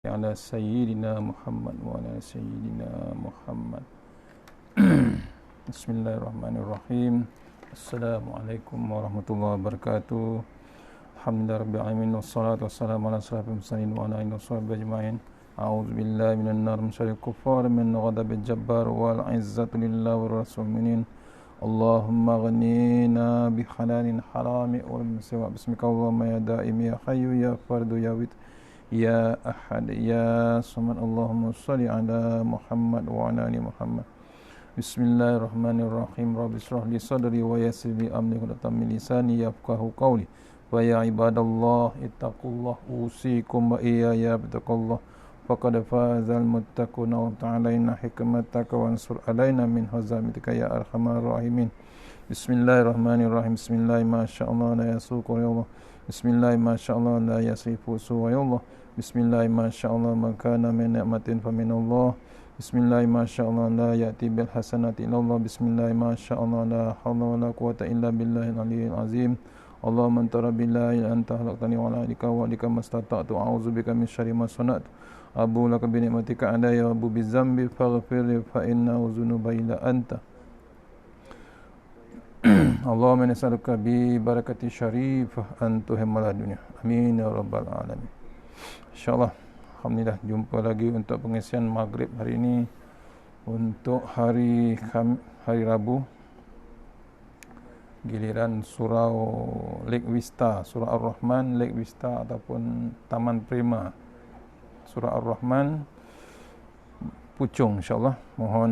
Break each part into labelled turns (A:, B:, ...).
A: على سيدنا محمد وعلى سيدنا محمد. Bismillahirrahmanirrahim. Assalamualaikum warahmatullahi wabarakatuh. Alhamdulillah rabbil alamin wassalatu wassalamu ala asyrafil mursalin wa ala alihi washabbihi ajmain. A'udzu billahi minan nar min syarril kuffar min ghadabil jabbar wal izzatu lillahi war rasul mu'minin. Allahumma ghnina bi halalin harami wa bismika Allahumma ya daim ya hayyu ya fardu ya wit ya ahad ya samad. Allahumma shalli ala Muhammad wa ala ali Muhammad. Bismillahirrahmanirrahim. Rabbi shrah li sadri wa yassir li amri wahlul min lisani yafqahu qawli. Wa ya ibadallah ittaqullah usikum wa iyaya bittaqullah faqad fazal muttaquna wa ta'alaina hikmataka wa ansur alaina min hazamitika ya arhamar rahimin. Bismillahirrahmanirrahim. Bismillah masyaallah la yasuqu ya Allah. Bismillah masyaallah la yasifu su ya Allah. Bismillah masyaallah man kana min ni'matin fa min Allah. Bismillah masyaallah la ya'ti bil hasanati illa Allah. Bismillah masyaallah la haula wala quwwata illa billahil aliyyil azim. Allahumma anta rabbi la ilaha anta khalaqtani wa la ilaha wa bika mastata'tu a'udzu bika min syarri ma sana'tu abu laka bi ni'matika alayya wa abu bi dzambi faghfir li fa innahu dzunuba illa anta. Allahumma nas'aluka bi barakati syarifah an tuhimmal dunya. Amin ya rabbal alamin. Insyaallah. Alhamdulillah, jumpa lagi untuk pengisian maghrib hari ini untuk hari Rabu, giliran surau Lake Vista, surah Ar-Rahman, Lake Vista ataupun Taman Prima, surah Ar-Rahman, Puchong, insyaAllah. Mohon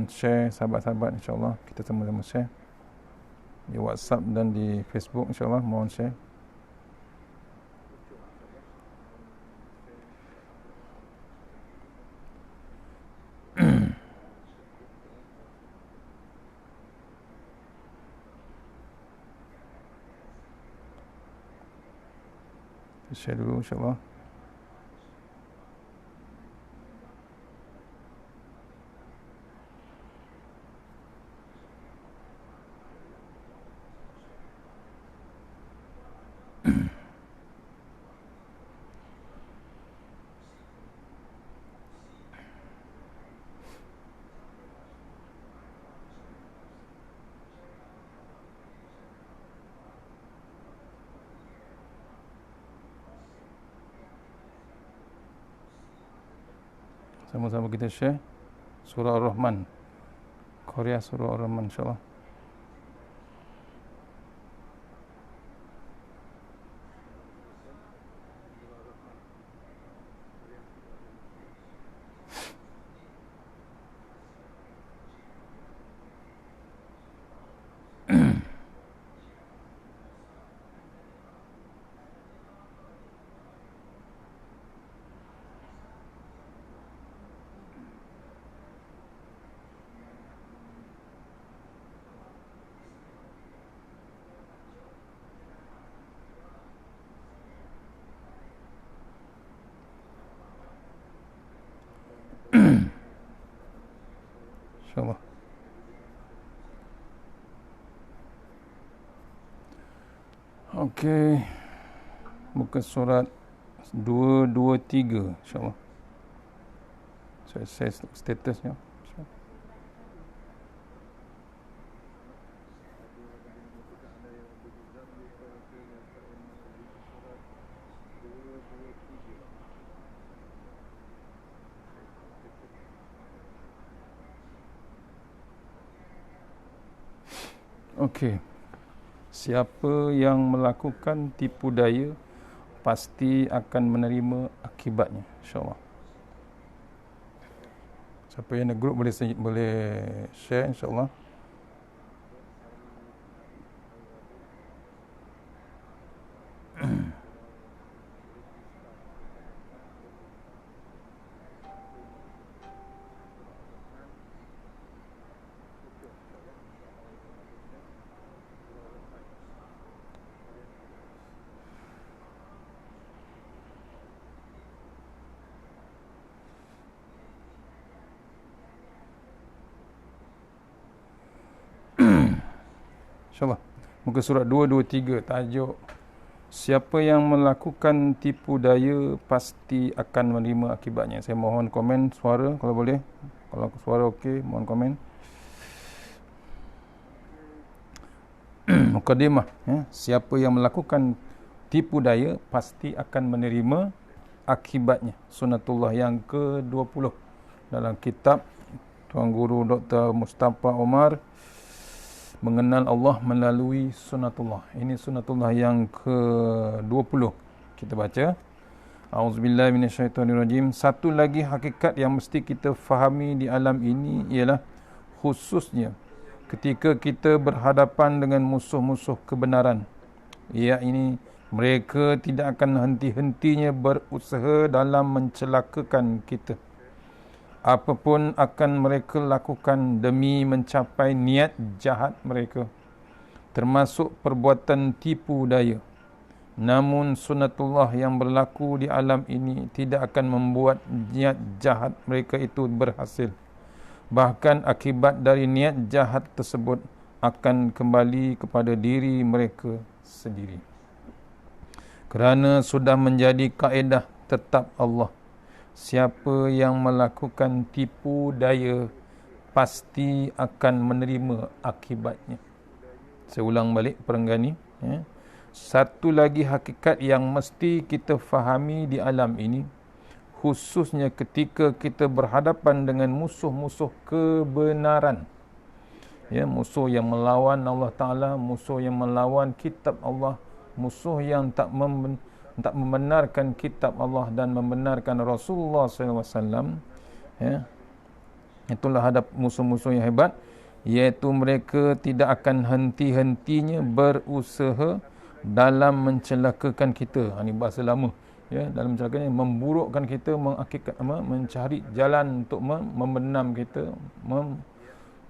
A: share sahabat-sahabat, insyaAllah kita sama-sama share di WhatsApp dan di Facebook, insyaAllah mohon share. Share dulu insyaAllah. Sama-sama kita share surah Ar-Rahman, Korea surah Ar-Rahman, insyaAllah. InsyaAllah. Okey, buka surat 223 insyaAllah. Saya statusnya. Okey. Siapa yang melakukan tipu daya pasti akan menerima akibatnya, insyaAllah. Siapa yang ada group boleh share, insyaAllah. InsyaAllah. Muka surat 223, tajuk Siapa yang melakukan tipu daya pasti akan menerima akibatnya. Saya mohon komen suara kalau boleh. Kalau suara okey, mohon komen. Mukadimah, siapa yang melakukan tipu daya pasti akan menerima akibatnya. Sunnatullah yang ke-20 dalam kitab Tuan Guru Dr. Mustafa Omar, Mengenal Allah Melalui Sunnatullah. Ini Sunnatullah yang ke-20. Kita baca. A'udzubillahi minasyaitonirrajim. Satu lagi hakikat yang mesti kita fahami di alam ini ialah khususnya ketika kita berhadapan dengan musuh-musuh kebenaran. Ini mereka tidak akan henti-hentinya berusaha dalam mencelakakan kita. Apapun akan mereka lakukan demi mencapai niat jahat mereka, termasuk perbuatan tipu daya. Namun sunnatullah yang berlaku di alam ini tidak akan membuat niat jahat mereka itu berhasil. Bahkan akibat dari niat jahat tersebut akan kembali kepada diri mereka sendiri. Kerana sudah menjadi kaedah tetap Allah, siapa yang melakukan tipu daya pasti akan menerima akibatnya. Saya ulang balik perenggan ni. Satu lagi hakikat yang mesti kita fahami di alam ini, khususnya ketika kita berhadapan dengan musuh-musuh kebenaran. Musuh yang melawan Allah Ta'ala, musuh yang melawan kitab Allah, musuh yang tak membenarkan kitab Allah dan membenarkan Rasulullah SAW. Itulah hadap musuh-musuh yang hebat, iaitu mereka tidak akan henti-hentinya berusaha dalam mencelakakan kita. Ini bahasa lama. Dalam mencelakakan, memburukkan kita, mencari jalan untuk membenam kita,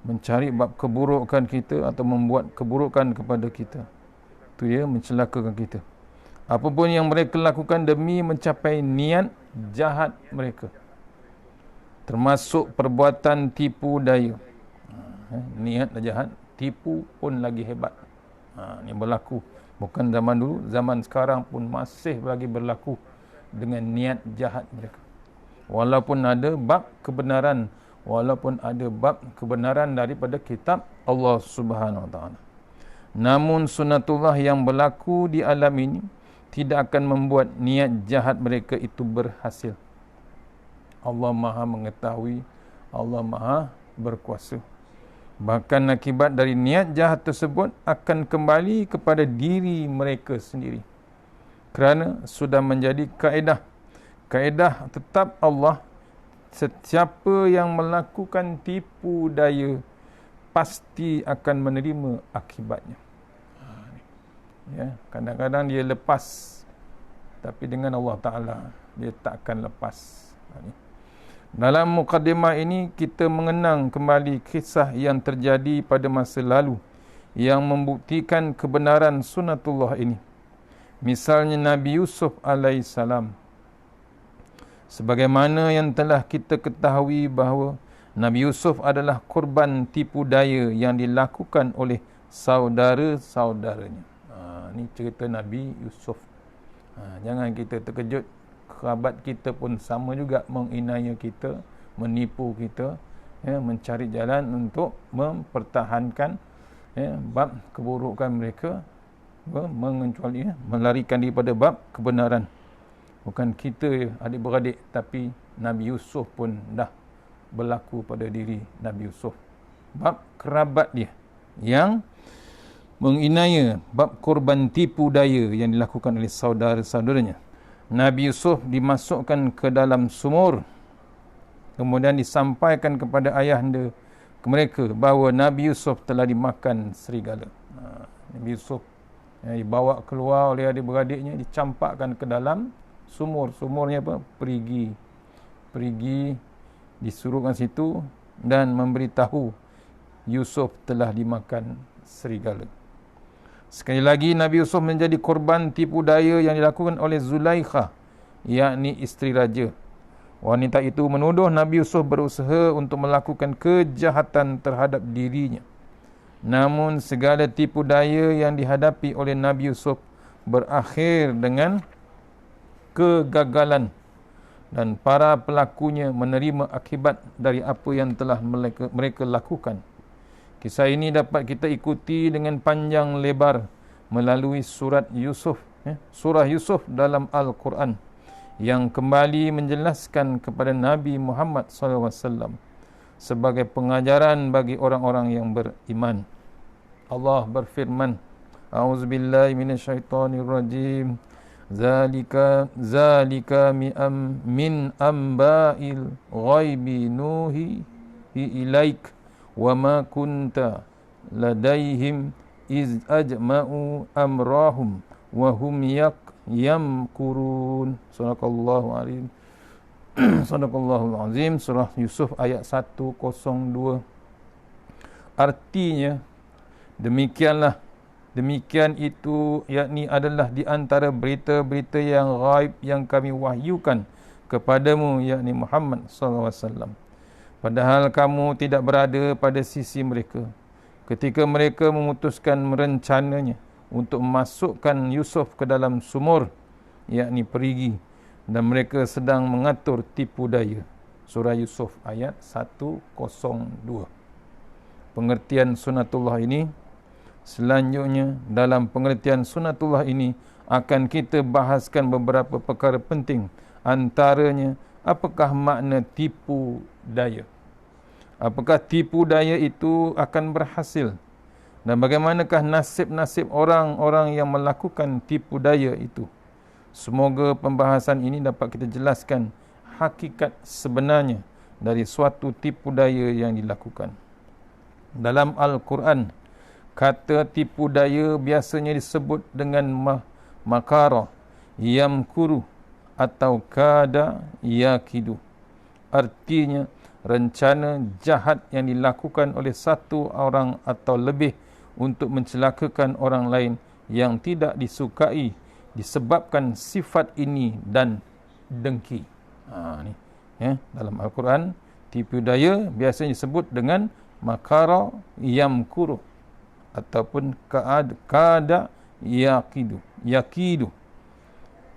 A: mencari bab keburukan kita atau membuat keburukan kepada kita. Itu dia, mencelakakan kita. Apapun yang mereka lakukan demi mencapai niat jahat mereka, termasuk perbuatan tipu daya. Niat jahat, tipu pun lagi hebat. Ini berlaku bukan zaman dulu, zaman sekarang pun masih lagi berlaku dengan niat jahat mereka. Walaupun ada bab kebenaran, walaupun ada bab kebenaran daripada kitab Allah Subhanahu Wa Taala. Namun sunnatullah yang berlaku di alam ini tidak akan membuat niat jahat mereka itu berhasil. Allah Maha mengetahui, Allah Maha berkuasa. Bahkan akibat dari niat jahat tersebut akan kembali kepada diri mereka sendiri. Kerana sudah menjadi kaedah tetap Allah, sesiapa yang melakukan tipu daya pasti akan menerima akibatnya. Kadang-kadang dia lepas, tapi dengan Allah Ta'ala dia tak akan lepas. Dalam mukadimah ini kita mengenang kembali kisah yang terjadi pada masa lalu yang membuktikan kebenaran sunnatullah ini. Misalnya Nabi Yusuf alaihissalam. Sebagaimana yang telah kita ketahui bahawa Nabi Yusuf adalah korban tipu daya yang dilakukan oleh saudara-saudaranya. Ini cerita Nabi Yusuf. Jangan kita terkejut. Kerabat kita pun sama juga menginaya kita, menipu kita, mencari jalan untuk mempertahankan bab keburukan mereka, melarikan daripada bab kebenaran. Bukan kita adik-beradik, tapi Nabi Yusuf pun dah berlaku pada diri Nabi Yusuf. Bab kerabat dia yang menginaya bab korban tipu daya yang dilakukan oleh saudara-saudaranya. Nabi Yusuf dimasukkan ke dalam sumur, kemudian disampaikan kepada ayahanda mereka bahawa Nabi Yusuf telah dimakan serigala. Nabi Yusuf dibawa keluar oleh adik-beradiknya, dicampakkan ke dalam sumur. Sumurnya apa? Perigi disuruhkan situ dan memberitahu Yusuf telah dimakan serigala. Sekali lagi Nabi Yusuf menjadi korban tipu daya yang dilakukan oleh Zulaikha, yakni isteri raja. Wanita itu menuduh Nabi Yusuf berusaha untuk melakukan kejahatan terhadap dirinya. Namun segala tipu daya yang dihadapi oleh Nabi Yusuf berakhir dengan kegagalan dan para pelakunya menerima akibat dari apa yang telah mereka lakukan. Kisah ini dapat kita ikuti dengan panjang lebar melalui surah Yusuf dalam Al-Quran yang kembali menjelaskan kepada Nabi Muhammad SAW sebagai pengajaran bagi orang-orang yang beriman. Allah berfirman, A'udzubillahi minasyaitonirrajim. Zalika min amba'il ghaibi nuhi ilaik wa ma kunta ladaihim iz ajma'u amrahum wa hum yamkurun. Sadaqallahul azim. Surah Yusuf ayat 102. Artinya demikian itu, yakni adalah di antara berita-berita yang ghaib yang kami wahyukan kepadamu, yakni Muhammad SAW. Padahal kamu tidak berada pada sisi mereka ketika mereka memutuskan merencananya untuk memasukkan Yusuf ke dalam sumur, yakni perigi, dan mereka sedang mengatur tipu daya. Surah Yusuf ayat 102. Pengertian sunatullah ini. Selanjutnya, dalam pengertian sunatullah ini akan kita bahaskan beberapa perkara penting. Antaranya, apakah makna tipu daya? Apakah tipu daya itu akan berhasil? Dan bagaimanakah nasib-nasib orang-orang yang melakukan tipu daya itu? Semoga pembahasan ini dapat kita jelaskan hakikat sebenarnya dari suatu tipu daya yang dilakukan. Dalam Al-Quran, kata tipu daya biasanya disebut dengan makara, yamkuru atau kada yakidu. Artinya, rencana jahat yang dilakukan oleh satu orang atau lebih untuk mencelakakan orang lain yang tidak disukai disebabkan sifat ini dan dengki. Dalam Al-Quran, tipu daya biasanya disebut dengan makara yamkuru ataupun kada yakidu.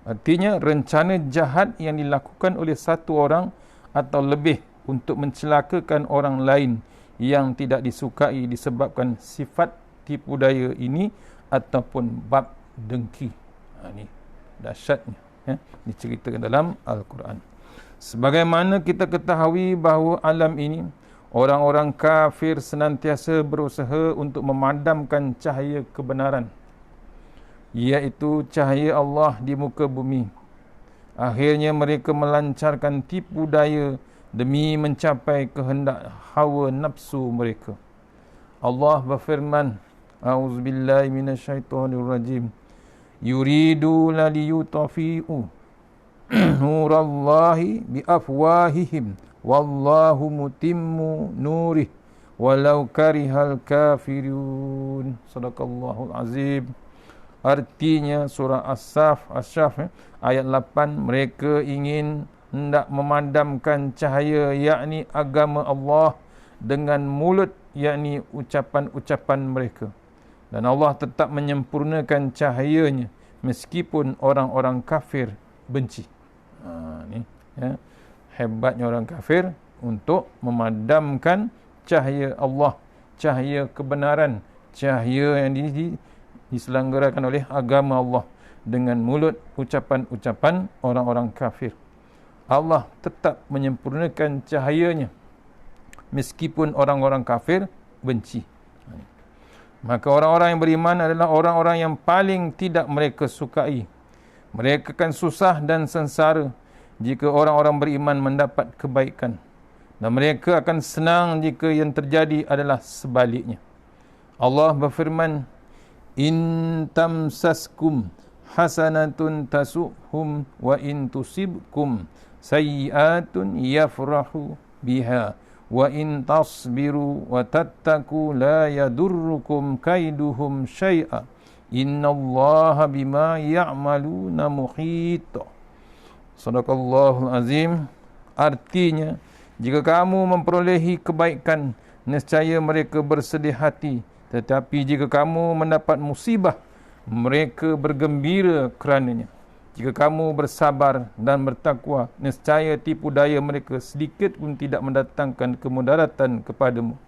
A: Artinya rencana jahat yang dilakukan oleh satu orang atau lebih untuk mencelakakan orang lain yang tidak disukai disebabkan sifat tipu daya ini ataupun bab dengki. Ini dahsyatnya, diceritakan dalam Al-Quran. Sebagaimana kita ketahui bahawa alam ini, orang-orang kafir senantiasa berusaha untuk memadamkan cahaya kebenaran, iaitu cahaya Allah di muka bumi. Akhirnya mereka melancarkan tipu daya demi mencapai kehendak hawa nafsu mereka. Allah berfirman, A'udzubillahi minasyaitonirrajim. Yuridu la liyutfi'u nurallahi biafwahihim wallahu mutimmu nurih walau karihal kafirun. Sadaqallahul azim. Artinya surah As-Saff ayat 8, mereka ingin hendak memadamkan cahaya, yakni agama Allah, dengan mulut, yakni ucapan-ucapan mereka, dan Allah tetap menyempurnakan cahayanya meskipun orang-orang kafir benci. Hebatnya orang kafir untuk memadamkan cahaya Allah, cahaya kebenaran, cahaya yang diselenggarakan oleh agama Allah dengan mulut ucapan-ucapan orang-orang kafir. Allah tetap menyempurnakan cahayanya meskipun orang-orang kafir benci. Maka orang-orang yang beriman adalah orang-orang yang paling tidak mereka sukai. Mereka akan susah dan sengsara jika orang-orang beriman mendapat kebaikan, dan mereka akan senang jika yang terjadi adalah sebaliknya. Allah berfirman, In tamsaskum hasanatun tasuhum wa in tusibkum sayyi'atun yafrahu biha wa in tasbiru wa tattaku la yadurrukum kaiduhum syai'a innallaha bima ya'maluna muhit. Sadaqallahul azim. Artinya, jika kamu memperolehi kebaikan, nescaya mereka bersedih hati. Tetapi jika kamu mendapat musibah mereka bergembira kerananya. Jika kamu bersabar dan bertakwa, nescaya tipu daya mereka sedikit pun tidak mendatangkan kemudaratan kepadamu.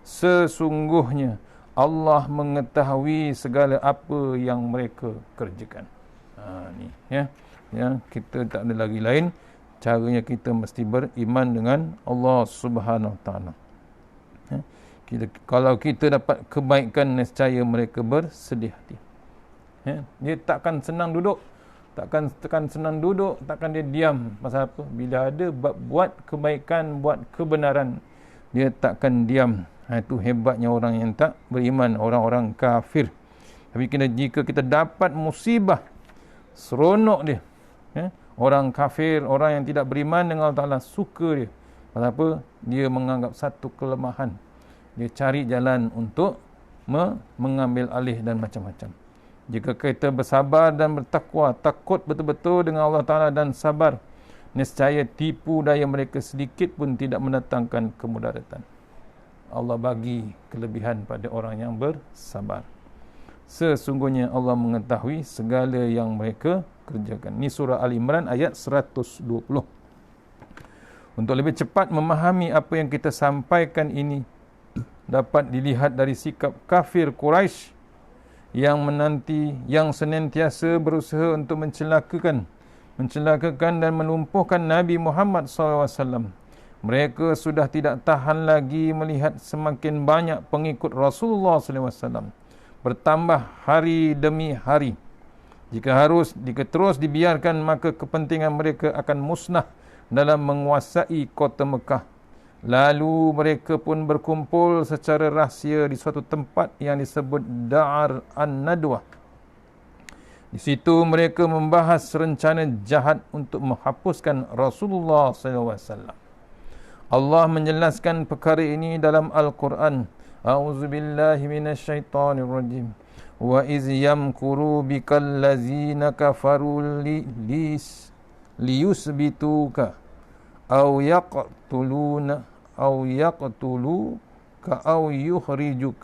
A: Sesungguhnya Allah mengetahui segala apa yang mereka kerjakan. Ni kita tak ada lagi lain. Caranya kita mesti beriman dengan Allah Subhanahu Taala. Kalau kita dapat kebaikan, nescaya mereka bersedih hati. Dia takkan senang duduk, takkan dia diam. Pasal apa? Bila ada buat kebaikan, buat kebenaran, dia takkan diam. Itu hebatnya orang yang tak beriman, orang-orang kafir. Tapi jika kita dapat musibah, seronok dia. Orang kafir, orang yang tidak beriman dengan Allah Ta'ala, suka dia. Pasal apa? Dia menganggap satu kelemahan. Dia cari jalan untuk mengambil alih dan macam-macam. Jika kita bersabar dan bertakwa, takut betul-betul dengan Allah Ta'ala dan sabar, nescaya tipu daya mereka sedikit pun tidak mendatangkan kemudaratan. Allah bagi kelebihan pada orang yang bersabar. Sesungguhnya Allah mengetahui segala yang mereka kerjakan. Ini surah Al-Imran ayat 120. Untuk lebih cepat memahami apa yang kita sampaikan ini, dapat dilihat dari sikap kafir Quraisy yang senantiasa berusaha untuk mencelakakan dan melumpuhkan Nabi Muhammad SAW. Mereka sudah tidak tahan lagi melihat semakin banyak pengikut Rasulullah SAW bertambah hari demi hari. Jika terus dibiarkan, maka kepentingan mereka akan musnah dalam menguasai kota Mekah. Lalu mereka pun berkumpul secara rahsia di suatu tempat yang disebut Dar An-Nadwah. Di situ mereka membahas rencana jahat untuk menghapuskan Rasulullah SAW. Allah menjelaskan perkara ini dalam Al-Quran. A'udzubillahi minasyaitonirrajim. Wa iz yamkuru bikal ladzina kafaru liyusbituka aw yaqtuluka aw yukhrijuk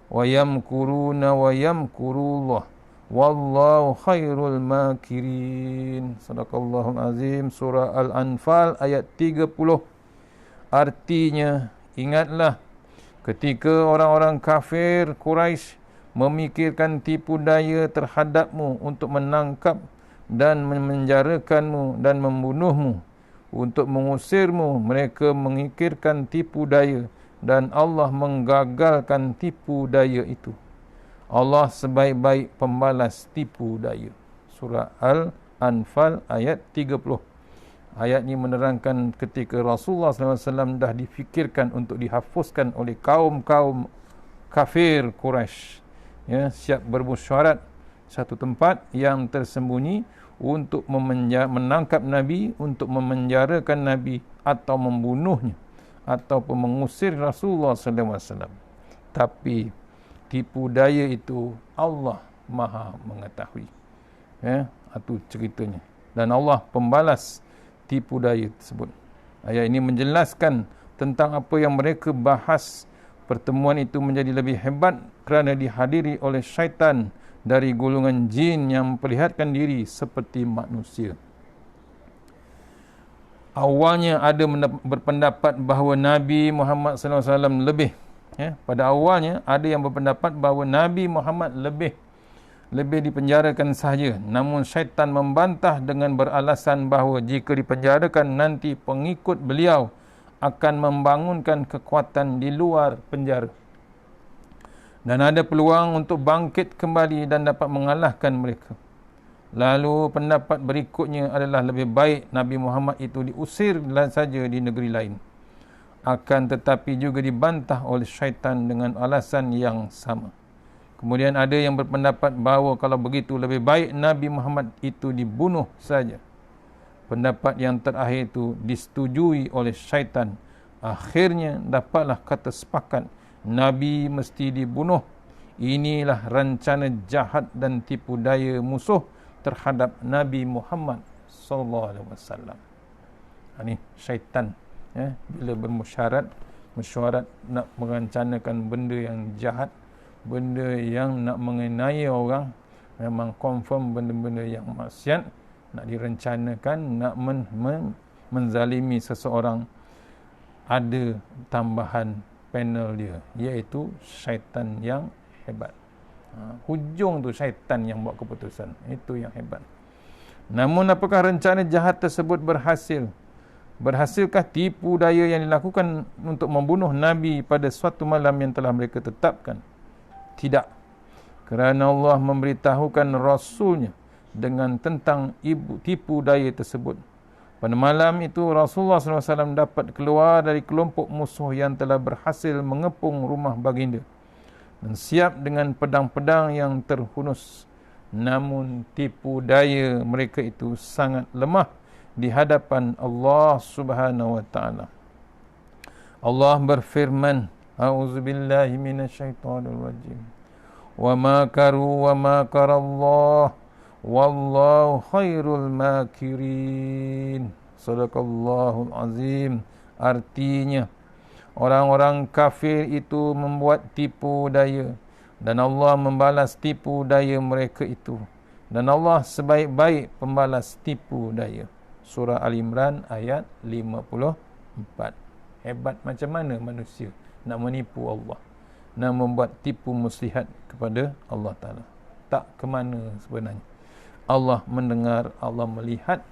A: wa yamkuruna wa yamkurullah wallahu khairul makirin. Sadaqallahul azim. Surah Al-Anfal ayat 30. Artinya, ingatlah ketika orang-orang kafir Quraisy memikirkan tipu daya terhadapmu untuk menangkap dan memenjarakanmu dan membunuhmu, untuk mengusirmu, mereka memikirkan tipu daya dan Allah menggagalkan tipu daya itu. Allah sebaik-baik pembalas tipu daya. Surah Al-Anfal ayat 30. Ayat ini menerangkan ketika Rasulullah SAW dah difikirkan untuk dihapuskan oleh kaum-kaum kafir Quraisy, siap bermusyawarat satu tempat yang tersembunyi untuk menangkap Nabi, untuk memenjarakan Nabi atau membunuhnya ataupun mengusir Rasulullah SAW. Tapi tipu daya itu Allah Maha mengetahui. Itu ceritanya. Dan Allah pembalas tipu daya tersebut. Ayat ini menjelaskan tentang apa yang mereka bahas. Pertemuan itu menjadi lebih hebat kerana dihadiri oleh syaitan dari golongan jin yang memperlihatkan diri seperti manusia. Awalnya ada berpendapat bahawa Nabi Muhammad SAW lebih. Pada awalnya ada yang berpendapat bahawa Nabi Muhammad lebih dipenjarakan sahaja. Namun syaitan membantah dengan beralasan bahawa jika dipenjarakan, nanti pengikut beliau akan membangunkan kekuatan di luar penjara dan ada peluang untuk bangkit kembali dan dapat mengalahkan mereka. Lalu pendapat berikutnya adalah lebih baik Nabi Muhammad itu diusir saja di negeri lain. Akan tetapi juga dibantah oleh syaitan dengan alasan yang sama. Kemudian ada yang berpendapat bahawa kalau begitu lebih baik Nabi Muhammad itu dibunuh saja. Pendapat yang terakhir itu disetujui oleh syaitan. Akhirnya dapatlah kata sepakat Nabi mesti dibunuh. Inilah rencana jahat dan tipu daya musuh terhadap Nabi Muhammad sallallahu alaihi wasallam. Ini syaitan, bila mesyuarat nak merencanakan benda yang jahat, benda yang nak mengenai orang, memang confirm benda-benda yang maksiat, nak direncanakan, nak menzalimi seseorang, ada tambahan panel dia, iaitu syaitan yang hebat. Hujung tu syaitan yang buat keputusan, itu yang hebat. Namun apakah rencana jahat tersebut berhasil? Berhasilkah tipu daya yang dilakukan untuk membunuh Nabi pada suatu malam yang telah mereka tetapkan? Tidak. Kerana Allah memberitahukan Rasulnya dengan tentang tipu daya tersebut. Pada malam itu Rasulullah SAW dapat keluar dari kelompok musuh yang telah berhasil mengepung rumah baginda dan siap dengan pedang-pedang yang terhunus. Namun tipu daya mereka itu sangat lemah di hadapan Allah Subhanahu wa taala. Allah berfirman, A'udzubillahi minasyaitonirrajim. Wa makaru wa makarallah wallahu khairul makirin. Sadaqallahul azim. Artinya, orang-orang kafir itu membuat tipu daya dan Allah membalas tipu daya mereka itu. Dan Allah sebaik-baik pembalas tipu daya. Surah Al-Imran ayat 54. Hebat macam mana manusia nak menipu Allah, nak membuat tipu muslihat kepada Allah Ta'ala. Tak ke mana sebenarnya. Allah mendengar, Allah melihat,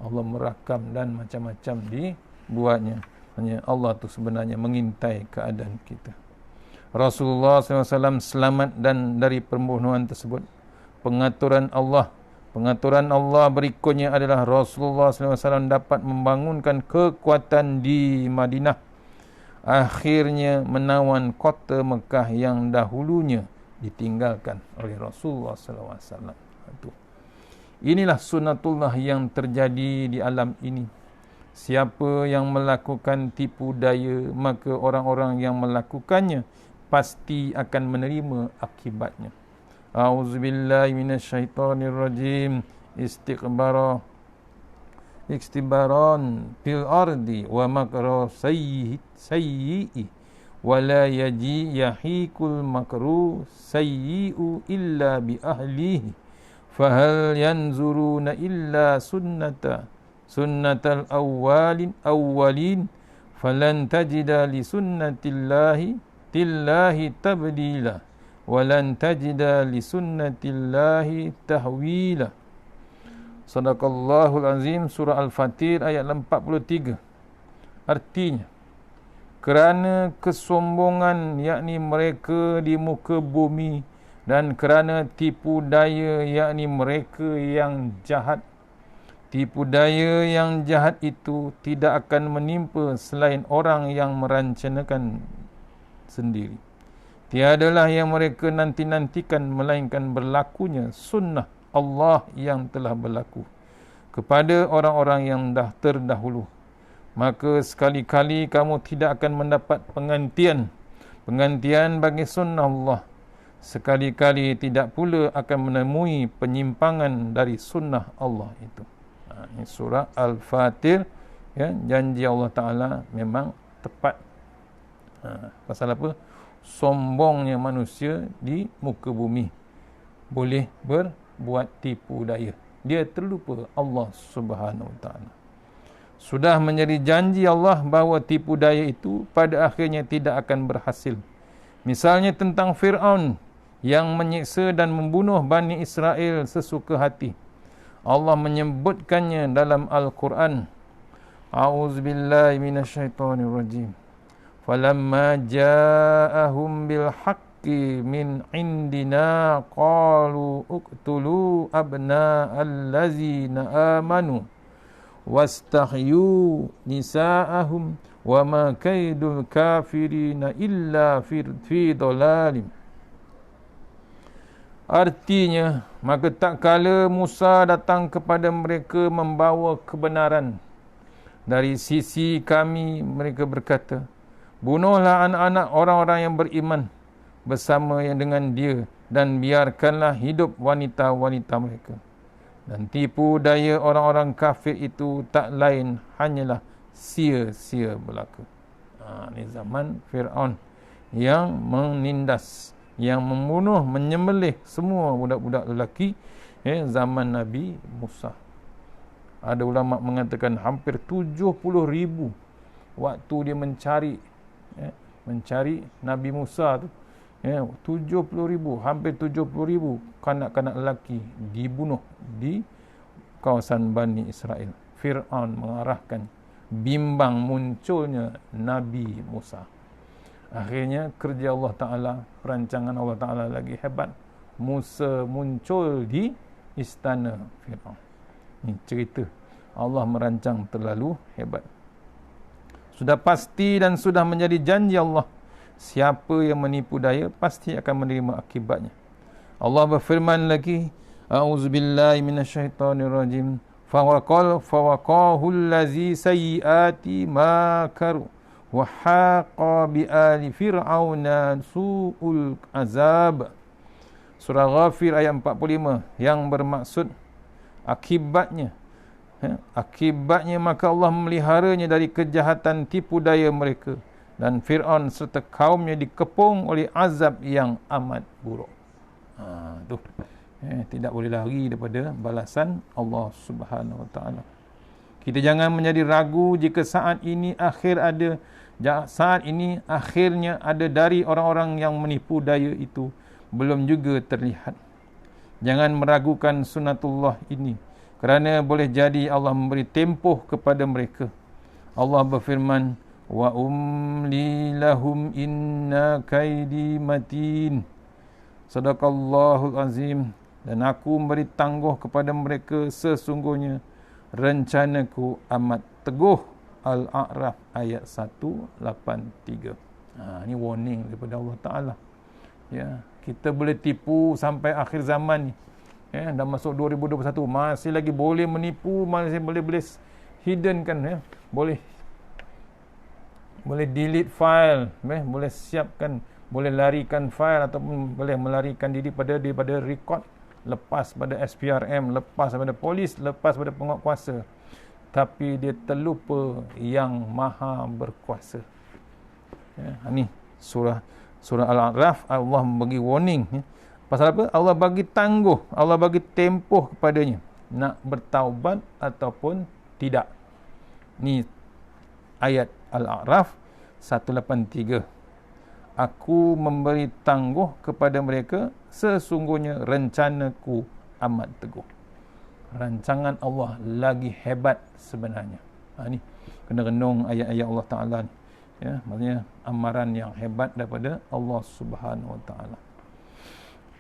A: Allah merakam dan macam-macam dibuatnya. Hanya Allah tu sebenarnya mengintai keadaan kita. Rasulullah SAW selamat dan dari pembunuhan tersebut. Pengaturan Allah berikutnya adalah Rasulullah SAW dapat membangunkan kekuatan di Madinah. Akhirnya menawan kota Mekah yang dahulunya ditinggalkan oleh Rasulullah SAW. Inilah sunnatullah yang terjadi di alam ini. Siapa yang melakukan tipu daya, maka orang-orang yang melakukannya pasti akan menerima akibatnya. A'udzubillahi minasyaitonirrajim. Istibaran fil ardi wa makra sayyi'i wa la yahikul makru sayyi'u illa bi ahlihi fahal yanzuruna illa sunnatal awwalin falan tajida li sunnatillahi tabdila walan tajida li sunnatillahi tahwila. Sadaqallahul azim. Surah Al-Fatir ayat 43. Artinya, kerana kesombongan yakni mereka di muka bumi dan kerana tipu daya yakni mereka yang jahat, tipu daya yang jahat itu tidak akan menimpa selain orang yang merancanakan sendiri. Tiadalah yang mereka nanti-nantikan melainkan berlakunya sunnah Allah yang telah berlaku kepada orang-orang yang dah terdahulu. Maka sekali-kali kamu tidak akan mendapat penggantian bagi sunnah Allah. Sekali-kali tidak pula akan menemui penyimpangan dari sunnah Allah itu. Ini surah Al-Fatir, ya, janji Allah Ta'ala memang tepat. Pasal apa? Sombongnya manusia di muka bumi, boleh berbuat tipu daya. Dia terlupa Allah Subhanahu Wa Ta'ala. Sudah menjadi janji Allah bahawa tipu daya itu pada akhirnya tidak akan berhasil. Misalnya tentang Fir'aun yang menyiksa dan membunuh Bani Israel sesuka hati. Allah menyebutkannya dalam Al-Quran. A'udzubillahi minasyaitonirrajim. Falamma ja'ahum bil haqqi min indina qalu uqtulu abna'al ladzina amanu wastahyu nisa'ahum wa ma kaidul kafirina illa fi dhalalim. Artinya, maka tak kala Musa datang kepada mereka membawa kebenaran dari sisi kami, mereka berkata, bunuhlah anak-anak orang-orang yang beriman bersama yang dengan dia dan biarkanlah hidup wanita-wanita mereka. Dan tipu daya orang-orang kafir itu tak lain hanyalah sia-sia belaka. Ini zaman Fir'aun yang menindas yang membunuh, menyembelih semua budak-budak lelaki zaman Nabi Musa. Ada ulama mengatakan hampir 70,000 waktu dia mencari Nabi Musa tu. 70,000, hampir 70,000 kanak-kanak lelaki dibunuh di kawasan Bani Israel. Fir'aun mengarahkan, bimbang munculnya Nabi Musa. Akhirnya kerja Allah Ta'ala, perancangan Allah Ta'ala lagi hebat. Musa muncul di istana Fir'aun. Ini cerita Allah merancang terlalu hebat. Sudah pasti dan sudah menjadi janji Allah, siapa yang menipu daya pasti akan menerima akibatnya. Allah berfirman lagi, A'udzubillahi minasyaitonirrajim. Fawaqahul ladzi sayyiati ma karu wa haqa bi ali fir'auna su'ul azab. Surah Ghafir ayat 45 yang bermaksud akibatnya maka Allah meliharanya dari kejahatan tipu daya mereka, dan Fir'aun serta kaumnya dikepung oleh azab yang amat buruk. Tidak boleh lari daripada balasan Allah Subhanahu Wa Taala. Kita jangan menjadi ragu jika saat ini akhirnya ada dari orang-orang yang menipu daya itu belum juga terlihat. Jangan meragukan sunatullah ini, kerana boleh jadi Allah memberi tempoh kepada mereka. Allah berfirman, wa umli lahum inna kaidi matin. Sadaqallahul azim. Dan aku memberi tangguh kepada mereka, sesungguhnya rencanaku amat teguh. Al-A'raf ayat 183. Ini warning daripada Allah Ta'ala. Kita boleh tipu sampai akhir zaman ni. Dah masuk 2021, masih lagi boleh menipu, masih boleh hidden kan, boleh delete file, boleh siapkan, boleh larikan file ataupun boleh melarikan diri daripada record, lepas pada SPRM, lepas pada polis, lepas pada penguatkuasa, tapi dia terlupa yang maha berkuasa. Ini surah Al-A'raf. Allah bagi warning. Pasal apa? Allah bagi tangguh, Allah bagi tempoh kepadanya nak bertaubat ataupun tidak. Ni ayat Al-A'raf 183. Aku memberi tangguh kepada mereka, sesungguhnya rencanaku amat teguh. Rancangan Allah lagi hebat sebenarnya. Ni kena renung ayat-ayat Allah Ta'ala ni. Maksudnya amaran yang hebat daripada Allah Subhanahu Wa Ta'ala.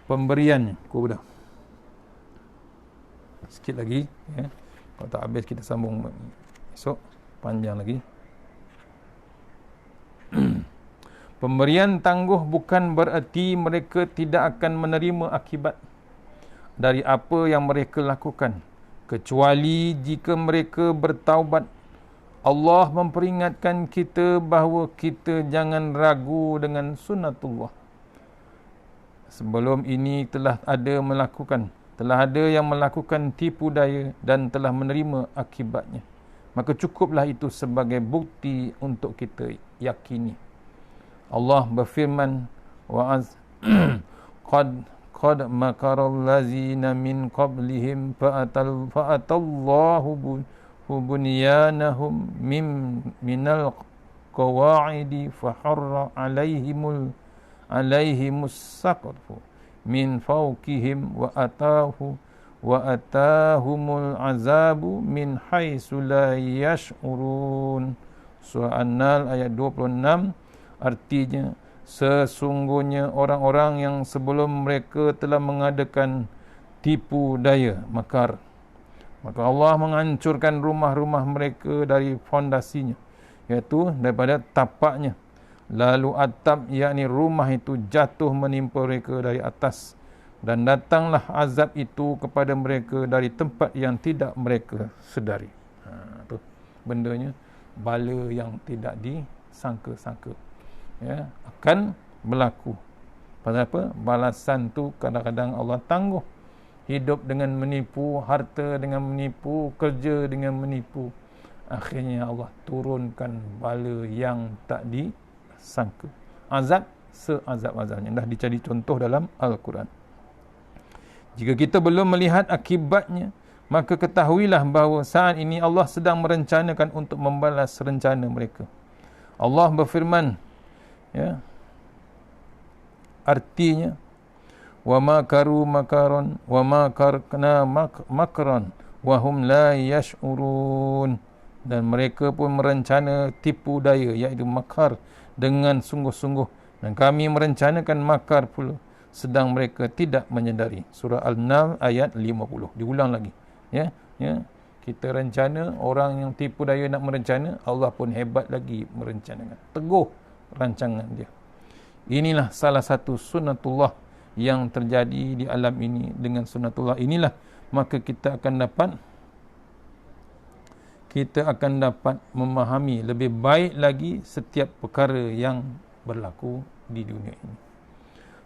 A: Pemberiannya, dah sikit lagi, kalau tak habis kita sambung esok, panjang lagi. Pemberian tangguh bukan bererti mereka tidak akan menerima akibat dari apa yang mereka lakukan, kecuali jika mereka bertaubat. Allah memperingatkan kita bahawa kita jangan ragu dengan sunnatullah. Sebelum ini telah ada yang melakukan tipu daya dan telah menerima akibatnya. Maka cukuplah itu sebagai bukti untuk kita yakini. Allah berfirman, qad makaral lazina min qablihim fa'atallahu bunyanahum minal qawa'idi faharra alaihimus saqfu min fawqihim wa atahumul azabu min haitsu la yash'urun. Surah An-Nahl ayat 26. Artinya, sesungguhnya orang-orang yang sebelum mereka telah mengadakan tipu daya, makar, maka Allah menghancurkan rumah-rumah mereka dari fondasinya, iaitu daripada tapaknya. Lalu atap, yakni rumah itu, jatuh menimpa mereka dari atas, dan datanglah azab itu kepada mereka dari tempat yang tidak mereka sedari. Tu bendanya, bala yang tidak disangka-sangka akan berlaku. Pasal apa? Balasan tu kadang-kadang Allah tangguh. Hidup dengan menipu, harta dengan menipu, kerja dengan menipu, akhirnya Allah turunkan bala yang tak disangka. Azab seazab-azabnya. Dah dicari contoh dalam Al-Quran. Jika kita belum melihat akibatnya, maka ketahuilah bahawa saat ini Allah sedang merencanakan untuk membalas rencana mereka. Allah berfirman, ya, artinya, wa makaru makaron wa makarna makran wa hum la yash'urun, dan mereka pun merencana tipu daya, iaitu makar, dengan sungguh-sungguh, dan kami merencanakan makar pula sedang mereka tidak menyedari. Surah Al-Naml ayat 50. Diulang lagi, ya. Kita rencana, orang yang tipu daya nak merencana, Allah pun hebat lagi merencanakan, teguh rancangan dia. Inilah salah satu sunnatullah yang terjadi di alam ini. Dengan sunnatullah inilah maka kita akan dapat memahami lebih baik lagi setiap perkara yang berlaku di dunia ini.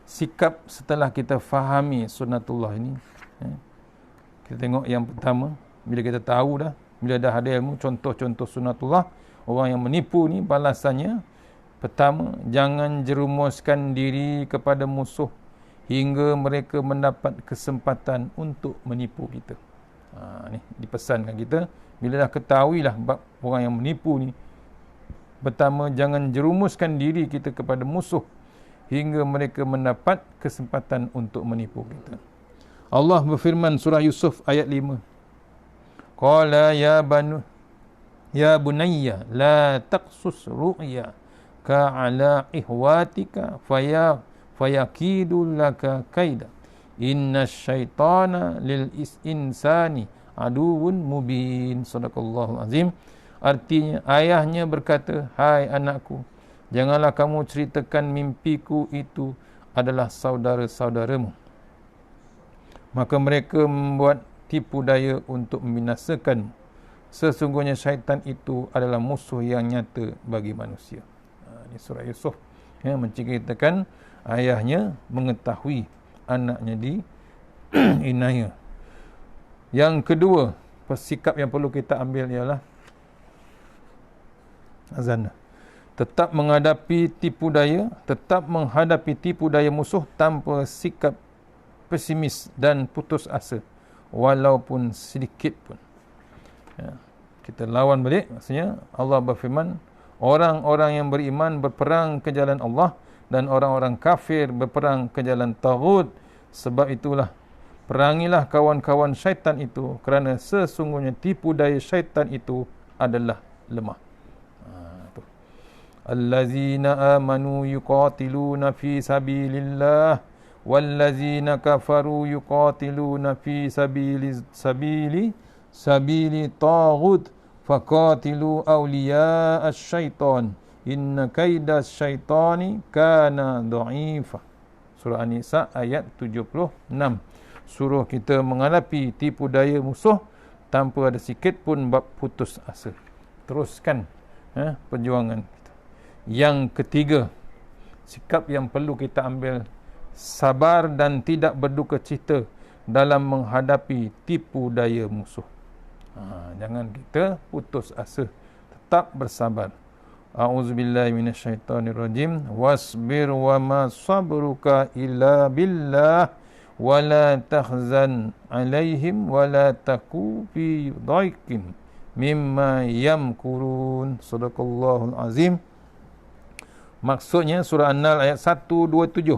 A: Sikap setelah kita fahami sunnatullah ini, kita tengok yang pertama, bila kita tahu dah, bila dah ada ilmu contoh-contoh sunnatullah, orang yang menipu ni balasannya, pertama, jangan jerumuskan diri kepada musuh hingga mereka mendapat kesempatan untuk menipu kita. Ni dipesankan kita, bila dah ketahuilah bab orang yang menipu ni, pertama, jangan jerumuskan diri kita kepada musuh hingga mereka mendapat kesempatan untuk menipu kita. Allah berfirman surah Yusuf ayat 5. Qala ya bunayya la taqsus ru'ya ka'ala ihwatika fayakidu laka kaida inna syaitana lil insani aduun mubin. Sadaqallahul azim. Artinya, ayahnya berkata, hai anakku, janganlah kamu ceritakan mimpiku itu adalah saudara-saudaramu. Maka mereka membuat tipu daya untuk membinasakan. Sesungguhnya syaitan itu adalah musuh yang nyata bagi manusia. Ini surah Yusuf, ya, menceritakan ayahnya mengetahui anaknya di inaya. Yang kedua, sikap yang perlu kita ambil ialah azan. Tetap menghadapi tipu daya, tetap menghadapi tipu daya musuh tanpa sikap pesimis dan putus asa, walaupun sedikit pun. Ya, kita lawan balik. Maksudnya Allah berfirman, orang-orang yang beriman berperang ke jalan Allah dan orang-orang kafir berperang ke jalan taghut. Sebab itulah, perangilah kawan-kawan syaitan itu, kerana sesungguhnya tipu daya syaitan itu adalah lemah. Allazina amanu yuqatiluna fi sabilillah wallazina kafaru yuqatiluna fi sabili taghut faqatilu awliya asy-syaitan inna kaida asy-syaitani kana dha'ifa. Surah An-Nisa ayat 76. Suruh kita menghadapi tipu daya musuh tanpa ada sikit pun bab putus asa. Teruskan perjuangan kita. Yang ketiga, sikap yang perlu kita ambil, sabar dan tidak berduka cita dalam menghadapi tipu daya musuh. Jangan kita putus asa, tetap bersabar. A'udzubillahi minasyaitonirrajim. Wasbir wa ma sabruka illa billah wa la tahzan alaihim wa la taku fi dhaiqin mimma yamkurun. Sadaqallahul azim. Maksudnya surah An-Nahl ayat 127.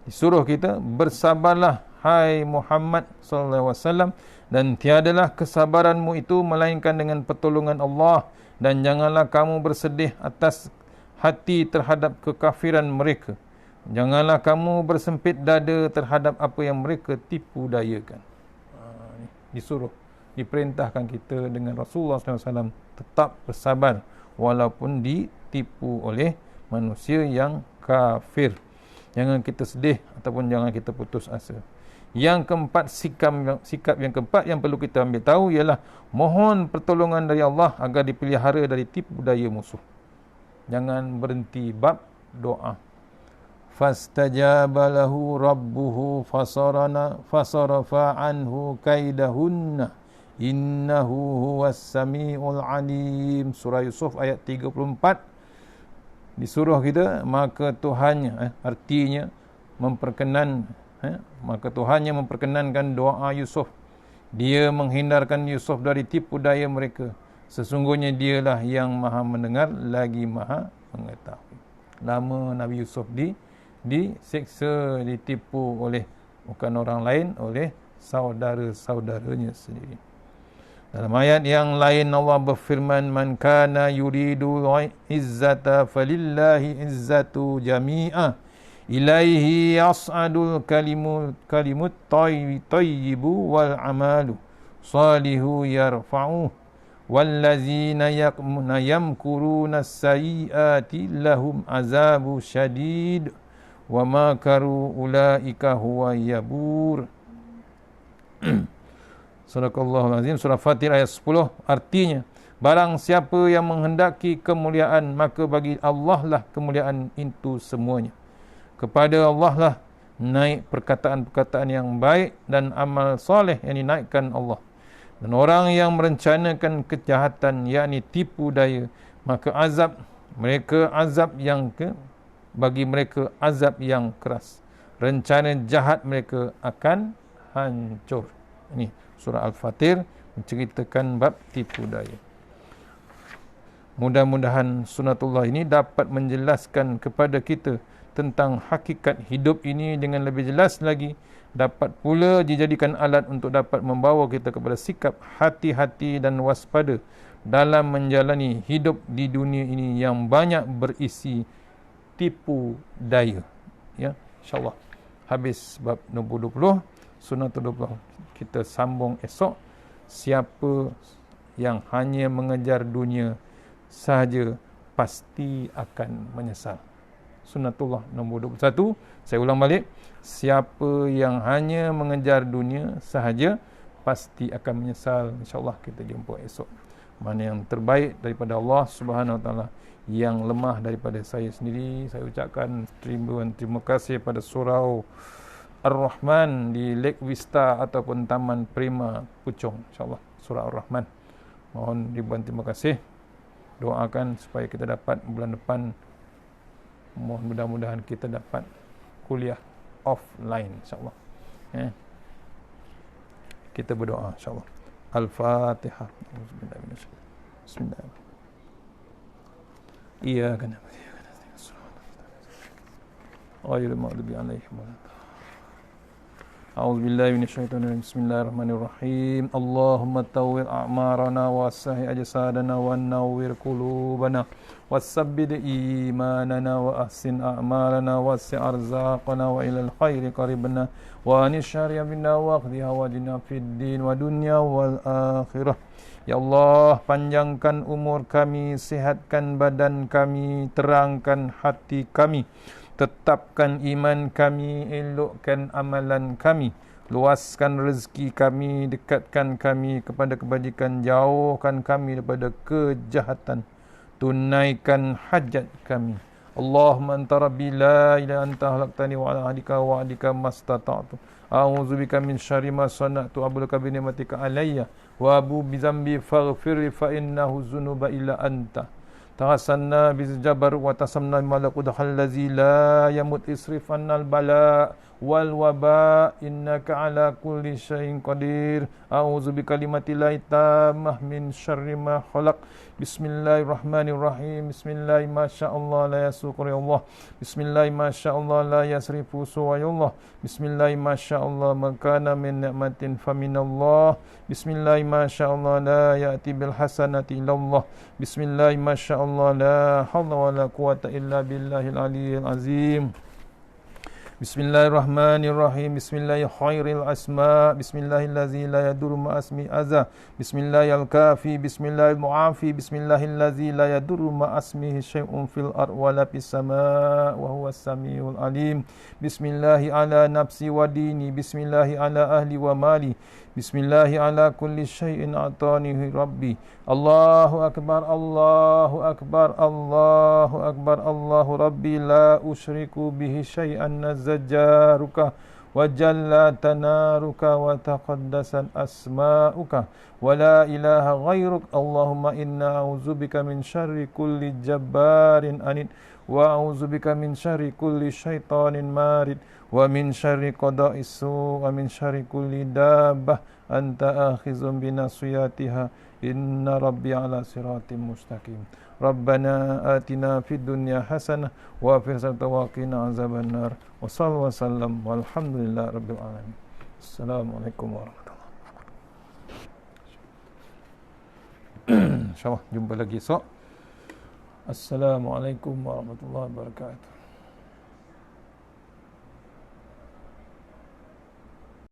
A: Disuruh kita bersabarlah hai Muhammad sallallahu alaihi wasallam, dan tiadalah kesabaranmu itu melainkan dengan pertolongan Allah, dan janganlah kamu bersedih atas hati terhadap kekafiran mereka. Janganlah kamu bersempit dada terhadap apa yang mereka tipu dayakan. Disuruh, diperintahkan kita dengan Rasulullah SAW tetap bersabar walaupun ditipu oleh manusia yang kafir. Jangan kita sedih ataupun jangan kita putus asa. Yang keempat, sikap yang keempat yang perlu kita ambil tahu ialah mohon pertolongan dari Allah agar dipelihara dari tipu daya musuh. Jangan berhenti bab doa. Fastajaba lahu rabbuhu fasarafa anhu kaidahunna innahu huwas samiul alim. Surah Yusuf ayat 34. disuruh kita, maka Tuhannya artinya maka Tuhannya memperkenankan doa Yusuf. Dia menghindarkan Yusuf dari tipu daya mereka. Sesungguhnya dialah yang maha mendengar lagi maha mengetahui. Lama Nabi Yusuf diseksa, ditipu oleh bukan orang lain, oleh saudara-saudaranya sendiri. Dalam ayat yang lain Allah berfirman, man kana yuridu izzata falillahi izzatu jami'a ilaihi yas'adul kalimut tayyibu wal amalu salihu yarfa'uh wallazina yamkuruna sayyiati lahum azabu syadid wa makaru ulaika huwa yabur. Sadaqallahul azim. Surah Fatir ayat 10. Artinya, barang siapa yang menghendaki kemuliaan, maka bagi Allah lah kemuliaan itu semuanya. Kepada Allah lah naik perkataan-perkataan yang baik dan amal soleh yang dinaikkan Allah. Dan orang yang merencanakan kejahatan, yakni tipu daya, maka bagi mereka azab yang keras. Rencana jahat mereka akan hancur. Ini surah Al-Fatir menceritakan bab tipu daya. Mudah-mudahan sunatullah ini dapat menjelaskan kepada kita tentang hakikat hidup ini dengan lebih jelas lagi, dapat pula dijadikan alat untuk dapat membawa kita kepada sikap hati-hati dan waspada dalam menjalani hidup di dunia ini yang banyak berisi tipu daya. Ya, insya-Allah habis bab 20, sunatul 20. Kita sambung esok. Siapa yang hanya mengejar dunia sahaja pasti akan menyesal. Sunnatullah nombor 21. Saya ulang balik. Siapa yang hanya mengejar dunia sahaja pasti akan menyesal. InsyaAllah kita jumpa esok. Mana yang terbaik daripada Allah Subhanahu Wa Taala, yang lemah daripada saya sendiri. Saya ucapkan terima kasih pada surau Ar-Rahman di Lake Vista ataupun Taman Prima Puchong. InsyaAllah surah Ar-Rahman. Mohon ribuan terima kasih. Doakan supaya kita dapat bulan depan, mudah-mudahan kita dapat kuliah offline insyaAllah. Kita berdoa insyaAllah. Al-Fatihah. Bismillah. Iyyaka na'budu wa iyyaka nasta'in. Ghairil maghdubi 'alaihim waladdallin. A'udzu billahi minasyaitonir rajim. Bismillahirrahmanirrahim. Allahumma tawwir a'marana wa sahih ajsadana wa nawwir qulubana wasabbid imanana wa ahsin a'malana wa si' arzaqana wa ilal khairi qaribna wa anishari minna wa qdi hawajina fid din wa dunya wal akhirah. Ya Allah, panjangkan umur kami, sihatkan badan kami, terangkan hati kami, tetapkan iman kami, elokkan amalan kami, luaskan rezeki kami, dekatkan kami kepada kebajikan, jauhkan kami daripada kejahatan, tunaikan hajat kami. Allahumma anta rabbi la ilaha anta khalaqtani wa ala ahdika wa wa'dika mastata'tu. A'udzubika min syarri ma sana'tu, abluka bi ni'matika alayya wa abu bi dzambi faghfir fa innahu dzunuba illa anta. Tahasanna bizjabar wa tasamna malakut allazi la yamut isrif annal bala wal waba innaka ala kulli syai'in qadir. A'udzu bikalimatillahi tammah min syarri ma khalaq. Bismillahirrahmanirrahim. Bismillah masyaallah la yasuqu Allah. Bismillah masyaallah la yasrifu suwayallah. Bismillah masyaallah man kana min ni'matin faminallah. Bismillah masyaallah la ya'ti bil hasanati illallah. Bismillah masyaallah la haula wala quwata illa billahil aliyyil azim. Bismillahirrahmanirrahim. Bismillahi khairil asma. Bismillahillazi la yadurru ma asmi azza. Bismillahil kafi. Bismillahil mu'afi. Bismillahillazi la yadurru ma asmihi syai'un fil ard wa la fis sama' wa huwas samiul alim. Bismillahi ala nafsi wa dini. Bismillahi ala ahli wa mali. Bismillahi ala kulli syai'in atanihi rabbi. Allahu akbar, Allahu akbar, Allahu akbar, Allahu rabbi la usyriku bihi syai'an nazajjaruka وجلت نارك وتقدست أسماؤك ولا إله غيرك اللهم إنا أعوذ بك من شر كل جبار أنيد وأعوذ بك من شر كل شيطان مارد ومن شر قضاء السوء ومن شر كل دابة أنت آخذ بناصيتها إن ربي على صراط مستقيم ربنا آتنا في الدنيا حسنة وفي الآخرة وقنا عذاب النار وصلى الله وسلم والحمد لله رب العالمين السلام عليكم ورحمة الله InsyaAllah jumpa lagi esok. Assalamualaikum warahmatullahi wabarakatuh.